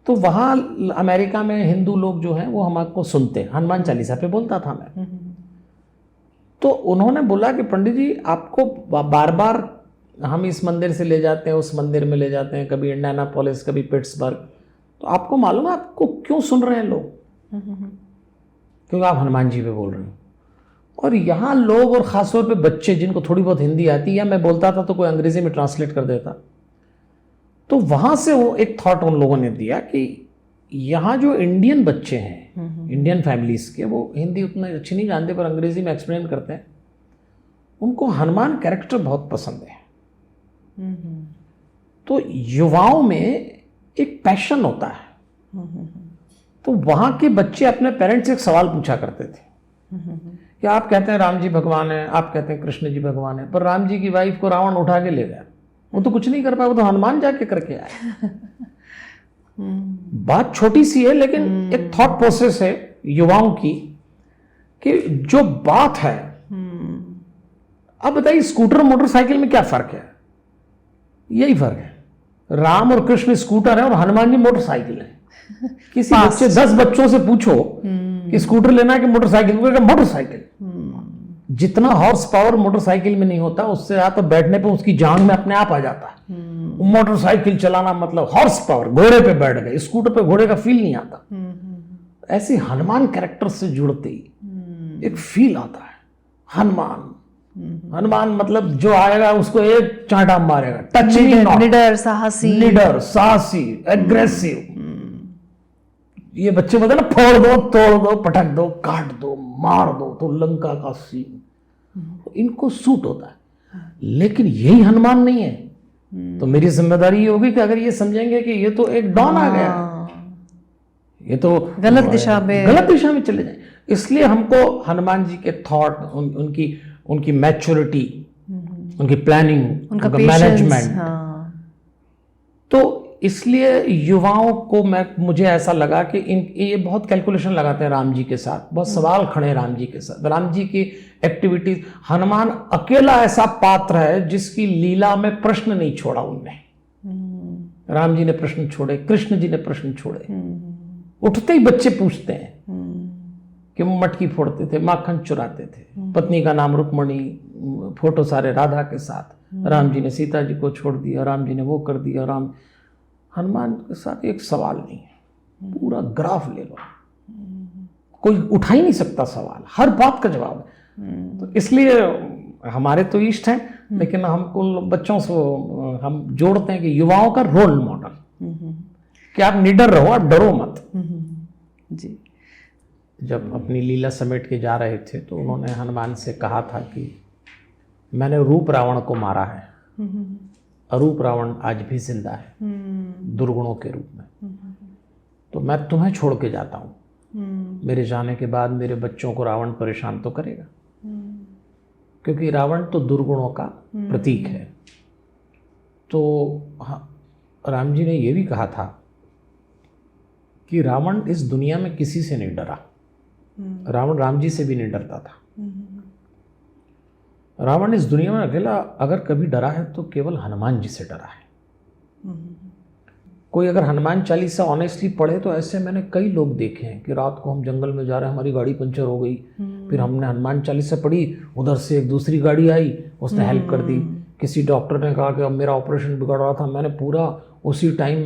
तो वहाँ अमेरिका में हिंदू लोग जो हैं वो हमको सुनते, हनुमान चालीसा पे बोलता था मैं। तो उन्होंने बोला कि पंडित जी आपको बार बार हम इस मंदिर से ले जाते हैं, उस मंदिर में ले जाते हैं, कभी इंडियानापोलिस, कभी पिट्सबर्ग, तो आपको मालूम है आपको क्यों सुन रहे हैं लोग? क्योंकि आप हनुमान जी पे बोल रहे हो। और यहाँ लोग, और ख़ासतौर पे बच्चे जिनको थोड़ी बहुत हिंदी आती है, या मैं बोलता था तो कोई अंग्रेजी में ट्रांसलेट कर देता, तो वहाँ से वो एक थॉट उन लोगों ने दिया कि यहाँ जो इंडियन बच्चे हैं, इंडियन फैमिलीज के, वो हिंदी उतना अच्छी नहीं जानते पर अंग्रेजी में एक्सप्लेन करते हैं, उनको हनुमान कैरेक्टर बहुत पसंद है। तो युवाओं में एक पैशन होता है। तो वहाँ के बच्चे अपने पेरेंट्स से एक सवाल पूछा करते थे कि आप कहते हैं राम जी भगवान है, आप कहते हैं कृष्ण जी भगवान है, पर राम जी की वाइफ को रावण उठा के ले गया, वो तो कुछ नहीं कर पाया, वो तो हनुमान जाके करके आए। बात छोटी सी है लेकिन एक थॉट प्रोसेस है युवाओं की कि जो बात है। अब बताइए स्कूटर मोटरसाइकिल में क्या फर्क है? यही फर्क है, राम और कृष्ण स्कूटर है और हनुमान जी मोटरसाइकिल है। किसी बच्चे 10 बच्चों से पूछो कि स्कूटर लेना है कि मोटरसाइकिल, मोटरसाइकिल। जितना हॉर्स पावर मोटरसाइकिल में नहीं होता, उससे ज्यादा बैठने पे उसकी जान में अपने आप आ जाता है। मोटरसाइकिल चलाना मतलब हॉर्स पावर, घोड़े पे बैठ गए, स्कूटर पे घोड़े का फील नहीं आता। ऐसे हनुमान कैरेक्टर से जुड़ते ही एक फील आता है। हनुमान मतलब जो आएगा उसको एक चांटा मारेगा, टच मी नॉट, निडर साहसी, एग्रेसिव। ये बच्चे बोलते हैं ना, फोड़ दो, तोड़ दो, पटक दो, काट दो, मार दो, तो लंका का सीन, इनको सूट होता है। लेकिन यही हनुमान नहीं है। तो मेरी जिम्मेदारी ये होगी कि अगर ये समझेंगे कि ये तो एक डॉन आ गया, ये तो गलत दिशा में चले जाए, इसलिए हमको हनुमान जी के थॉट, उनकी मैच्योरिटी, उनकी प्लानिंग, उनका मैनेजमेंट, तो इसलिए युवाओं को मुझे ऐसा लगा कि ये बहुत कैलकुलेशन लगाते हैं राम जी के साथ, बहुत सवाल खड़े हैं राम जी के साथ, राम जी की एक्टिविटीज। हनुमान अकेला ऐसा पात्र है जिसकी लीला में प्रश्न नहीं छोड़ा उनने। राम जी ने प्रश्न छोड़े, कृष्ण जी ने प्रश्न छोड़े। उठते ही बच्चे पूछते हैं कि वो मटकी फोड़ते थे, माखन चुराते थे, पत्नी का नाम रुक्मणी, फोटो सारे राधा के साथ, राम जी ने सीता जी को छोड़ दिया, राम जी ने वो कर दिया। हनुमान के साथ एक सवाल नहीं है, पूरा ग्राफ ले लो, कोई उठा ही नहीं सकता सवाल, हर बात का जवाब है। तो इसलिए हमारे तो इष्ट हैं, लेकिन हमको बच्चों से हम जोड़ते हैं कि युवाओं का रोल मॉडल, कि आप निडर रहो, आप डरो मत। जी। जब अपनी लीला समेट के जा रहे थे तो उन्होंने हनुमान से कहा था कि मैंने रूप रावण को मारा है, अरूप रावण आज भी जिंदा है, दुर्गुणों के रूप में, तो मैं तुम्हें छोड़ के जाता हूँ। मेरे जाने के बाद मेरे बच्चों को रावण परेशान तो करेगा, क्योंकि रावण तो दुर्गुणों का प्रतीक है। तो राम जी ने यह भी कहा था कि रावण इस दुनिया में किसी से नहीं डरा, रावण राम जी से भी नहीं डरता था। रावण इस दुनिया में अकेला अगर कभी डरा है तो केवल हनुमान जी से डरा है। कोई अगर हनुमान चालीसा ऑनेस्टली पढ़े तो ऐसे मैंने कई लोग देखे हैं कि रात को हम जंगल में जा रहे हैं, हमारी गाड़ी पंचर हो गई, फिर हमने हनुमान चालीसा पढ़ी, उधर से एक दूसरी गाड़ी आई, उसने हेल्प कर दी। किसी डॉक्टर ने कहा कि अब मेरा ऑपरेशन बिगड़ रहा था, मैंने पूरा उसी टाइम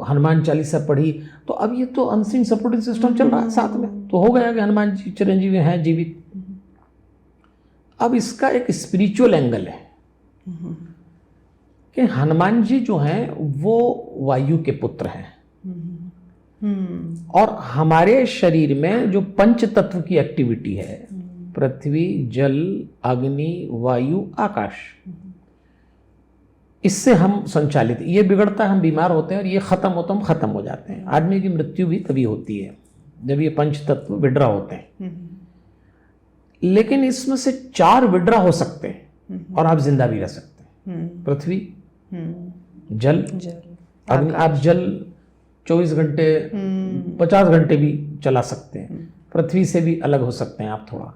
हनुमान चालीसा पढ़ी। तो अब ये तो अनसीन सपोर्टिंग सिस्टम चल रहा है साथ में, तो हो गया कि हनुमान जी चिरंजीवी हैं, जीवित। अब इसका एक स्पिरिचुअल एंगल है कि हनुमान जी जो हैं वो वायु के पुत्र हैं, और हमारे शरीर में जो पंच तत्व की एक्टिविटी है, पृथ्वी, जल, अग्नि, वायु, आकाश, इससे हम संचालित, ये बिगड़ता है, हम बीमार होते हैं, और ये खत्म होता, हम खत्म हो जाते हैं। आदमी की मृत्यु भी तभी होती है जब ये पंच तत्व विड्रा होते हैं। लेकिन इसमें से 4 विड्रा हो सकते हैं और आप जिंदा भी रह सकते हैं। पृथ्वी, जल, अग्नि। आप जल 24 घंटे 50 घंटे भी चला सकते हैं, पृथ्वी से भी अलग हो सकते हैं आप थोड़ा।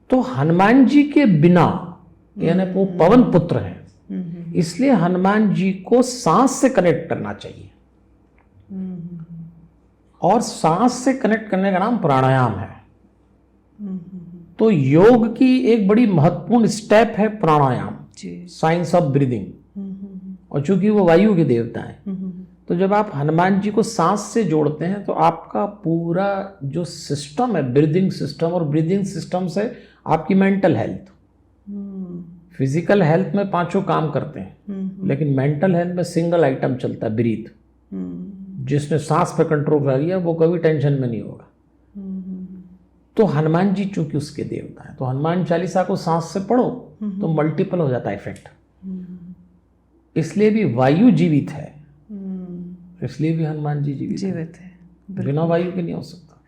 तो हनुमान जी के बिना, यानी वो पवन पुत्र हैं, इसलिए हनुमान जी को सांस से कनेक्ट करना चाहिए, और सांस से कनेक्ट करने का नाम प्राणायाम है। तो योग की एक बड़ी महत्वपूर्ण स्टेप है प्राणायाम, साइंस ऑफ ब्रीदिंग। और चूंकि वो वायु के देवता हैं, तो जब आप हनुमान जी को सांस से जोड़ते हैं तो आपका पूरा जो सिस्टम है, ब्रीदिंग सिस्टम, और ब्रीदिंग सिस्टम से आपकी मेंटल हेल्थ, फिजिकल हेल्थ में पांचों काम करते हैं, लेकिन मेंटल हेल्थ में सिंगल आइटम चलता है, ब्रीथ। जिसने सांस पे कंट्रोल कर लिया वो कभी टेंशन में नहीं होगा। तो हनुमान जी चूंकि उसके देवता है, तो हनुमान चालीसा को सांस से पढ़ो तो मल्टीपल हो जाता है इफेक्ट। इसलिए भी वायु जीवित है, इसलिए भी हनुमान जी जीवित है, बिना वायु के नहीं हो सकता।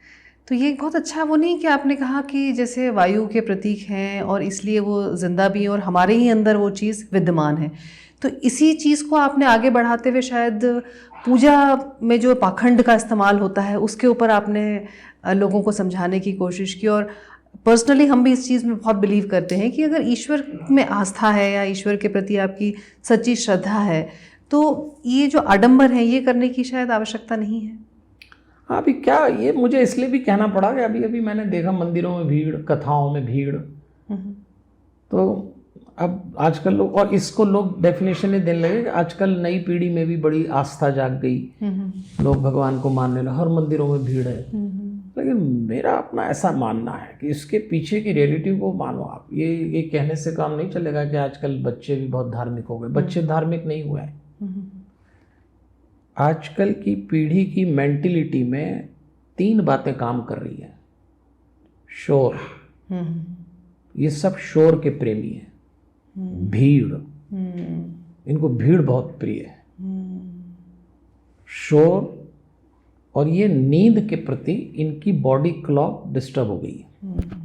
तो ये बहुत अच्छा वो नहीं कि आपने कहा कि जैसे वायु के प्रतीक हैं और इसलिए वो जिंदा भी है और हमारे ही अंदर वो चीज़ विद्यमान है। तो इसी चीज़ को आपने आगे बढ़ाते हुए शायद पूजा में जो पाखंड का इस्तेमाल होता है उसके ऊपर आपने लोगों को समझाने की कोशिश की। और पर्सनली हम भी इस चीज़ में बहुत बिलीव करते हैं कि अगर ईश्वर में आस्था है या ईश्वर के प्रति आपकी सच्ची श्रद्धा है तो ये जो आडंबर है ये करने की शायद आवश्यकता नहीं है। अभी क्या, ये मुझे इसलिए भी कहना पड़ा कि अभी अभी मैंने देखा मंदिरों में भीड़, कथाओं में भीड़। तो अब आजकल लोग, और इसको लोग डेफिनेशन ही देने लगे कि आजकल नई पीढ़ी में भी बड़ी आस्था जाग गई, लोग भगवान को मानने लगे, हर मंदिरों में भीड़ है। लेकिन मेरा अपना ऐसा मानना है कि इसके पीछे की रियलिटी को मानो आप। ये कहने से काम नहीं चलेगा कि आजकल बच्चे भी बहुत धार्मिक हो गए। बच्चे धार्मिक नहीं हुए हैं। आजकल की पीढ़ी की मेंटिलिटी में 3 बातें काम कर रही हैं। शोर, ये सब शोर के प्रेमी हैं। भीड़, इनको भीड़ बहुत प्रिय है। शोर, और ये नींद के प्रति इनकी बॉडी क्लॉक डिस्टर्ब हो गई है।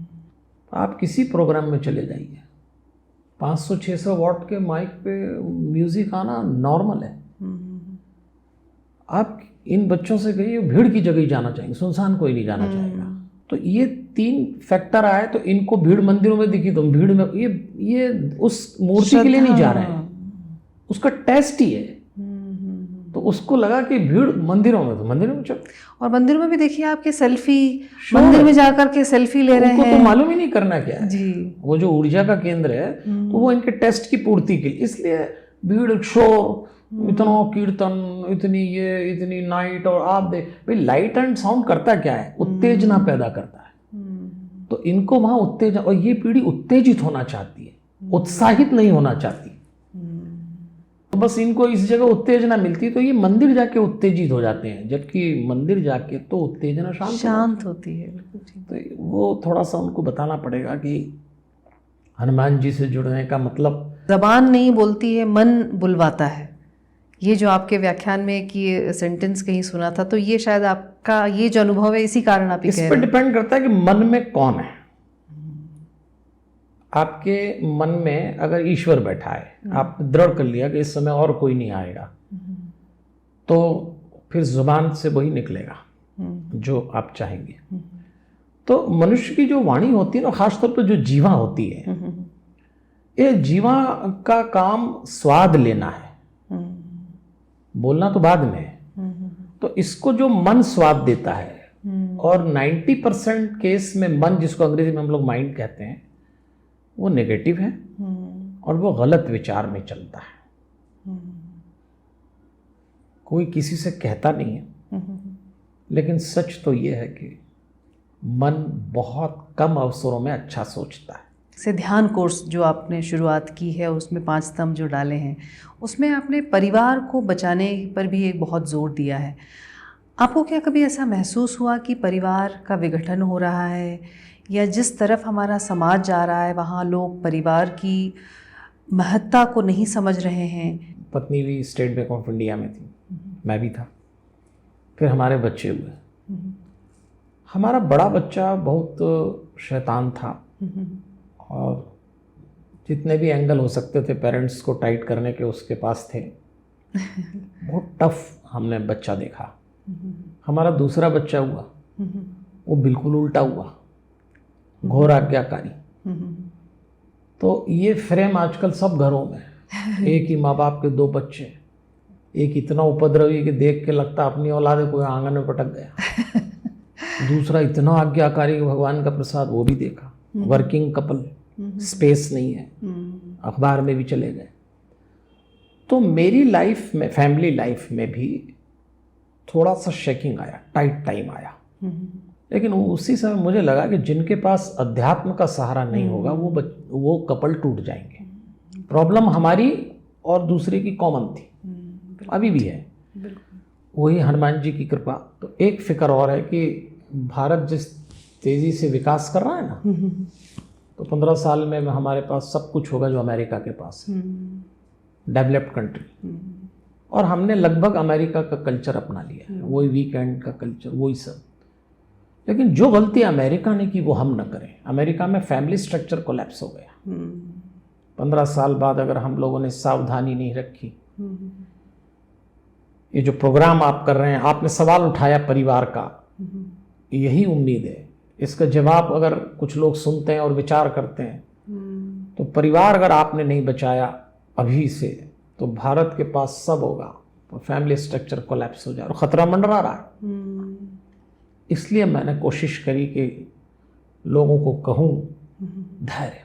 आप किसी प्रोग्राम में चले जाइए, 500-600 वॉट के माइक पे म्यूजिक आना नॉर्मल है। आप इन बच्चों से कहिए भीड़ की जगह ही जाना चाहेंगे, सुनसान कोई नहीं जाना चाहेगा। तो ये 3 फैक्टर आए तो इनको भीड़ मंदिरों में दिखी तो भीड़ में, ये उस मूर्ति के लिए नहीं जा रहे हैं, उसका टेस्ट ही है। तो उसको लगा कि भीड़ मंदिरों में, तो मंदिरों में चलो। और मंदिरों में भी देखिए आपके सेल्फी, मंदिर में जाकर के सेल्फी ले रहे हैं, तो मालूम ही नहीं करना क्या है जी। वो जो ऊर्जा का केंद्र है तो वो इनके टेस्ट की पूर्ति के लिए, इसलिए भीड़, शोर, इतना कीर्तन, इतनी नाइट। और आप देख भाई, लाइट एंड साउंड करता क्या है, उत्तेजना पैदा करता है। तो इनको वहां उत्तेजना, और ये पीढ़ी उत्तेजित होना चाहती है, उत्साहित नहीं होना चाहती। तो बस इनको इस जगह उत्तेजना मिलती तो ये मंदिर जाके उत्तेजित हो जाते हैं, जबकि मंदिर जाके तो उत्तेजना शांत होती है। तो वो थोड़ा सा उनको बताना पड़ेगा कि हनुमान जी से जुड़ने का मतलब, जबान नहीं बोलती है, मन बुलवाता है। ये जो आपके व्याख्यान में कि सेंटेंस कहीं सुना था, तो ये शायद आपका ये जो अनुभव है इसी कारण आप इस पर डिपेंड करता है कि मन में कौन है। आपके मन में अगर ईश्वर बैठा है, आप दृढ़ कर लिया कि इस समय और कोई नहीं आएगा, तो फिर जुबान से वही निकलेगा जो आप चाहेंगे। तो मनुष्य की जो वाणी होती है ना, खासतौर पर जो जीवा होती है, ये जीवा का काम स्वाद लेना है, बोलना तो बाद में है। तो इसको जो मन स्वाद देता है, और 90% केस में मन, जिसको अंग्रेजी में हम लोग माइंड कहते हैं, वो नेगेटिव है और वो गलत विचार में चलता है। कोई किसी से कहता नहीं है, लेकिन सच तो ये है कि मन बहुत कम अवसरों में अच्छा सोचता है। से ध्यान कोर्स जो आपने शुरुआत की है, उसमें 5 स्तंभ जो डाले हैं, उसमें आपने परिवार को बचाने पर भी एक बहुत जोर दिया है। आपको क्या कभी ऐसा महसूस हुआ कि परिवार का विघटन हो रहा है, या जिस तरफ हमारा समाज जा रहा है वहाँ लोग परिवार की महत्ता को नहीं समझ रहे हैं? पत्नी भी स्टेट बैंक ऑफ इंडिया में थी, मैं भी था, फिर हमारे बच्चे हुए। हमारा बड़ा बच्चा बहुत शैतान था, और जितने भी एंगल हो सकते थे पेरेंट्स को टाइट करने के उसके पास थे। बहुत टफ हमने बच्चा देखा। हमारा दूसरा बच्चा हुआ, वो बिल्कुल उल्टा हुआ, घोर आज्ञाकारी। तो ये फ्रेम आजकल सब घरों में, एक ही माँ बाप के 2 बच्चे, एक इतना उपद्रवी कि देख के लगता अपनी औलाद है, कोई आंगन में पटक गया। दूसरा इतना आज्ञाकारी, भगवान का प्रसाद, वो भी देखा। वर्किंग कपल, स्पेस नहीं है, अखबार में भी चले गए। तो मेरी लाइफ में, फैमिली लाइफ में भी थोड़ा सा शेकिंग आया, टाइट टाइम आया। लेकिन उसी समय मुझे लगा कि जिनके पास अध्यात्म का सहारा नहीं होगा वो कपल टूट जाएंगे। प्रॉब्लम हमारी और दूसरे की कॉमन थी, अभी भी है। वही हनुमान जी की कृपा। तो एक फिक्र और है कि भारत जिस तेज़ी से विकास कर रहा है ना, तो 15 साल में हमारे पास सब कुछ होगा जो अमेरिका के पास है, डेवलप्ड कंट्री। और हमने लगभग अमेरिका का कल्चर अपना लिया है, वही वीकेंड का कल्चर, वही सब। लेकिन जो गलती अमेरिका ने की वो हम न करें। अमेरिका में फैमिली स्ट्रक्चर कोलैप्स हो गया। 15 साल बाद अगर हम लोगों ने सावधानी नहीं रखी, ये जो प्रोग्राम आप कर रहे हैं, आपने सवाल उठाया परिवार का, यही उम्मीद है। इसका जवाब अगर कुछ लोग सुनते हैं और विचार करते हैं, तो परिवार अगर आपने नहीं बचाया अभी से, तो भारत के पास सब होगा, तो फैमिली स्ट्रक्चर कोलैप्स हो जाए और ख़तरा मंडरा रहा है। इसलिए मैंने कोशिश करी कि लोगों को कहूँ धैर्य,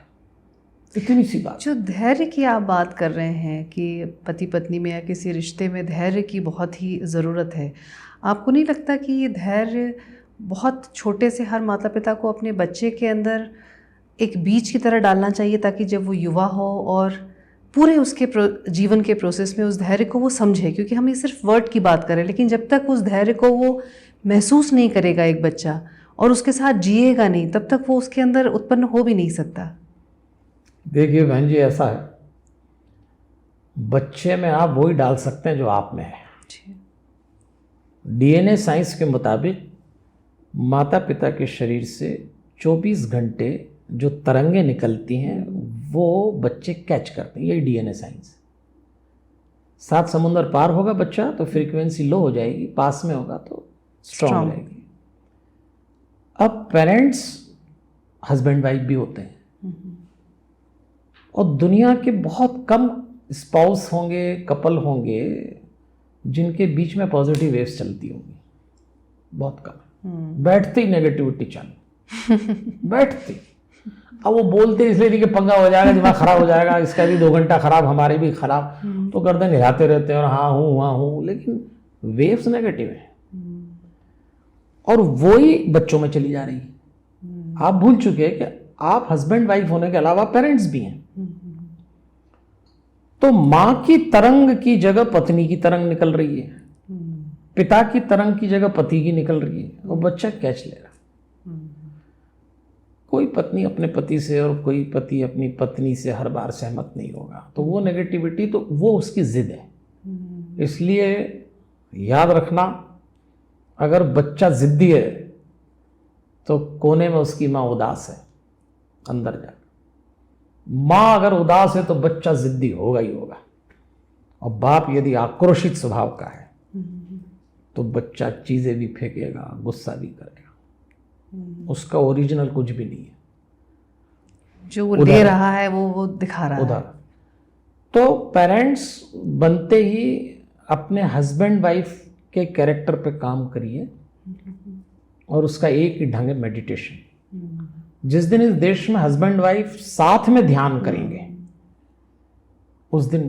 इतनी सी बात। जो धैर्य की आप बात कर रहे हैं कि पति पत्नी में या किसी रिश्ते में धैर्य की बहुत ही ज़रूरत है, आपको नहीं लगता कि ये धैर्य बहुत छोटे से हर माता पिता को अपने बच्चे के अंदर एक बीज की तरह डालना चाहिए, ताकि जब वो युवा हो और पूरे उसके जीवन के प्रोसेस में उस धैर्य को वो समझे? क्योंकि हम ये सिर्फ वर्ड की बात करें, लेकिन जब तक उस धैर्य को वो महसूस नहीं करेगा एक बच्चा और उसके साथ जिएगा नहीं, तब तक वो उसके अंदर उत्पन्न हो भी नहीं सकता। देखिए बहन जी, ऐसा है, बच्चे में आप वही डाल सकते हैं जो आप में है। डीएनए साइंस के मुताबिक माता पिता के शरीर से 24 घंटे जो तरंगें निकलती हैं वो बच्चे कैच करते हैं, यही डीएनए साइंस। 7 समुंदर पार होगा बच्चा तो फ्रीक्वेंसी लो हो जाएगी, पास में होगा तो स्ट्रांग रहेगी। अब पेरेंट्स हस्बैंड वाइफ भी होते हैं, और दुनिया के बहुत कम स्पाउस होंगे, कपल होंगे जिनके बीच में पॉजिटिव वेव्स चलती होंगी, बहुत कम। बैठते ही नेगेटिविटी चालू बैठते। अब वो बोलते इसलिए नहीं कि पंगा हो जाएगा, दिमाग खराब हो जाएगा, इसका भी 2 घंटा खराब, हमारे भी खराब, तो गर्दन हिलाते रहते हैं और हाँ हूँ, लेकिन वेव्स नेगेटिव है और वही बच्चों में चली जा रही है। आप भूल चुके हैं कि आप हस्बैंड वाइफ होने के अलावा पेरेंट्स भी हैं। तो मां की तरंग की जगह पत्नी की तरंग निकल रही है, पिता की तरंग की जगह पति की निकल रही है, वो बच्चा कैच ले रहा। कोई पत्नी अपने पति से और कोई पति अपनी पत्नी से हर बार सहमत नहीं होगा, तो वो नेगेटिविटी, तो वो उसकी जिद है। इसलिए याद रखना, अगर बच्चा जिद्दी है तो कोने में उसकी माँ उदास है, अंदर जाकर। माँ अगर उदास है तो बच्चा जिद्दी होगा ही होगा, और बाप यदि आक्रोशित स्वभाव का है तो बच्चा चीजें भी फेंकेगा, गुस्सा भी करेगा। उसका ओरिजिनल कुछ भी नहीं है, जो वो ले रहा है वो दिखा रहा है। तो पेरेंट्स बनते ही अपने हस्बैंड वाइफ के कैरेक्टर पे काम करिए, और उसका एक ही ढंग है मेडिटेशन। जिस दिन इस देश में हस्बैंड वाइफ साथ में ध्यान करेंगे, उस दिन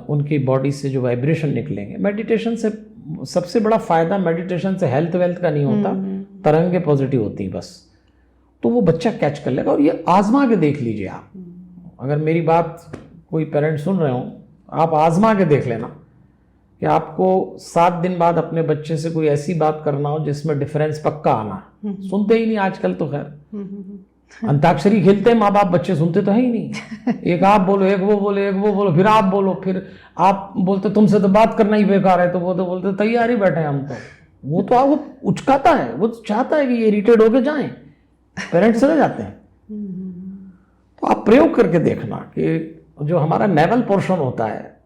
उनकी बॉडी से जो वाइब्रेशन निकलेंगे, मेडिटेशन से सबसे बड़ा फायदा, मेडिटेशन से हेल्थ वेल्थ का नहीं होता, तरंगे पॉजिटिव होती हैं बस, तो वो बच्चा कैच कर लेगा। और ये आजमा के देख लीजिए आप, अगर मेरी बात कोई पेरेंट सुन रहे हो, आप आजमा के देख लेना कि आपको 7 दिन बाद अपने बच्चे से कोई ऐसी बात करना हो जिसमें डिफरेंस पक्का आना। सुनते ही नहीं आजकल तो, खैर अंताक्षरी खेलते हैं माँ बाप, बच्चे सुनते तो है ही नहीं। एक आप बोलो, एक वो बोलो, एक वो बोलो, फिर आप बोलो, फिर आप बोलते तुमसे तो बात करना ही बेकार है, तो वो तो बोलते तैयार ही बैठे हैं हम तो। वो तो वो उचकाता है, वो चाहता है कि ये इरिटेट होके जाएं, पेरेंट्स चले जाते हैं। तो आप प्रयोग करके देखना कि जो हमारा नेवल पोर्शन होता है,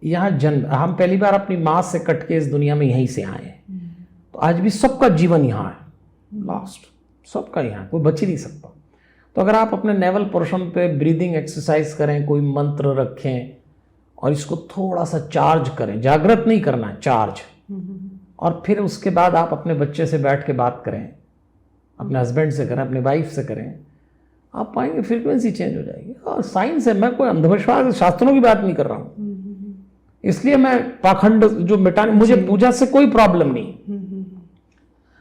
यहाँ जन्म, हम पहली बार अपनी माँ से कट के इस दुनिया में यहीं से आए हैं, तो आज भी सबका जीवन यहाँ है, लास्ट सबका यहाँ, कोई बच ही नहीं सकता। तो अगर आप अपने नेवल पोर्शन पे ब्रीदिंग एक्सरसाइज करें, कोई मंत्र रखें और इसको थोड़ा सा चार्ज करें, जागृत नहीं करना, चार्ज, और फिर उसके बाद आप अपने बच्चे से बैठ के बात करें, अपने हस्बैंड से करें, अपने वाइफ से करें, आप पाएंगे फ्रीक्वेंसी चेंज हो जाएगी। और साइंस है, मैं कोई अंधविश्वास शास्त्रों की बात नहीं कर रहा हूँ। इसलिए मैं पाखंड जो मिटाने, मुझे पूजा से कोई प्रॉब्लम नहीं।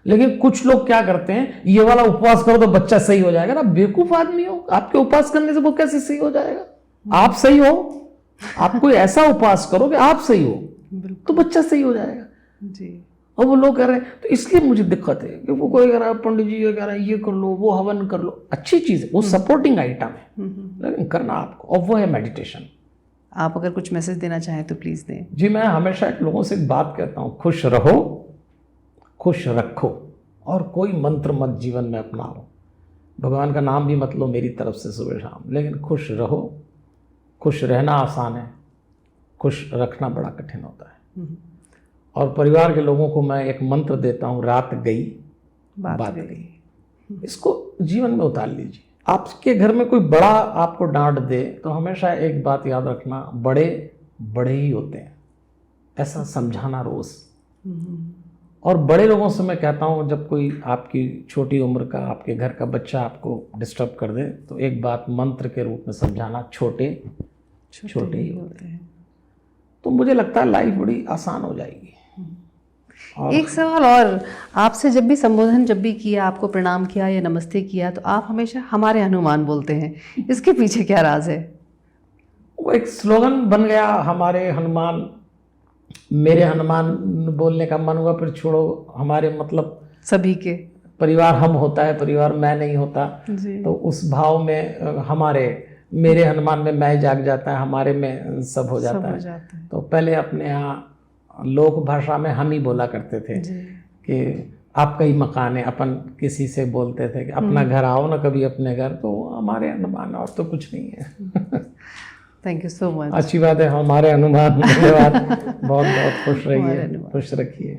लेकिन कुछ लोग क्या करते हैं, ये वाला उपवास करो तो बच्चा सही हो जाएगा ना। बेवकूफ आदमी हो, आपके उपवास करने से वो कैसे सही हो जाएगा? आप सही हो, आप कोई ऐसा उपवास करो कि आप सही हो तो बच्चा सही हो जाएगा जी। और वो लोग कह रहे हैं, तो इसलिए मुझे दिक्कत है कि वो कोई कह रहा है पंडित जी ये कह रहा है ये कर लो, वो हवन कर लो, अच्छी चीज है, वो सपोर्टिंग आइटम है, लेकिन करना आपको, और वो है मेडिटेशन। आप अगर कुछ मैसेज देना चाहें तो प्लीज दें। जी, मैं हमेशा लोगों से एक बात कहता हूँ, खुश रहो, खुश रखो, और कोई मंत्र मत जीवन में अपनाओ। भगवान का नाम भी मत लो मेरी तरफ से सुबह शाम, लेकिन खुश रहो। खुश रहना आसान है, खुश रखना बड़ा कठिन होता है। और परिवार के लोगों को मैं एक मंत्र देता हूँ, रात गई बात गई। इसको जीवन में उतार लीजिए। आपके घर में कोई बड़ा आपको डांट दे तो हमेशा एक बात याद रखना, बड़े बड़े ही होते हैं, ऐसा समझाना रोज। और बड़े लोगों से मैं कहता हूँ, जब कोई आपकी छोटी उम्र का आपके घर का बच्चा आपको डिस्टर्ब कर दे तो एक बात मंत्र के रूप में समझाना, छोटे छोटे ही होते हैं। तो मुझे लगता है लाइफ बड़ी आसान हो जाएगी। एक सवाल और, आपसे जब भी संबोधन जब भी किया, आपको प्रणाम किया या नमस्ते किया, तो आप हमेशा हमारे हनुमान बोलते हैं, इसके पीछे क्या राज है? वो एक स्लोगन बन गया, हमारे हनुमान, मेरे हनुमान बोलने का मन हुआ, फिर छोड़ो हमारे, मतलब सभी के परिवार हम होता है, परिवार मैं नहीं होता जी। तो उस भाव में हमारे, मेरे हनुमान में मैं जाग जाता है, हमारे में सब हो जाता है। तो पहले अपने यहाँ लोक भाषा में हम ही बोला करते थे कि आपका ही मकान है, अपन किसी से बोलते थे कि अपना घर आओ ना कभी अपने घर, तो हमारे हनुमान, और तो कुछ नहीं है। Thank you so much. अच्छी बात है, हमारे हनुमान। धन्यवाद। बहुत बहुत खुश रहिए, खुश रखिए।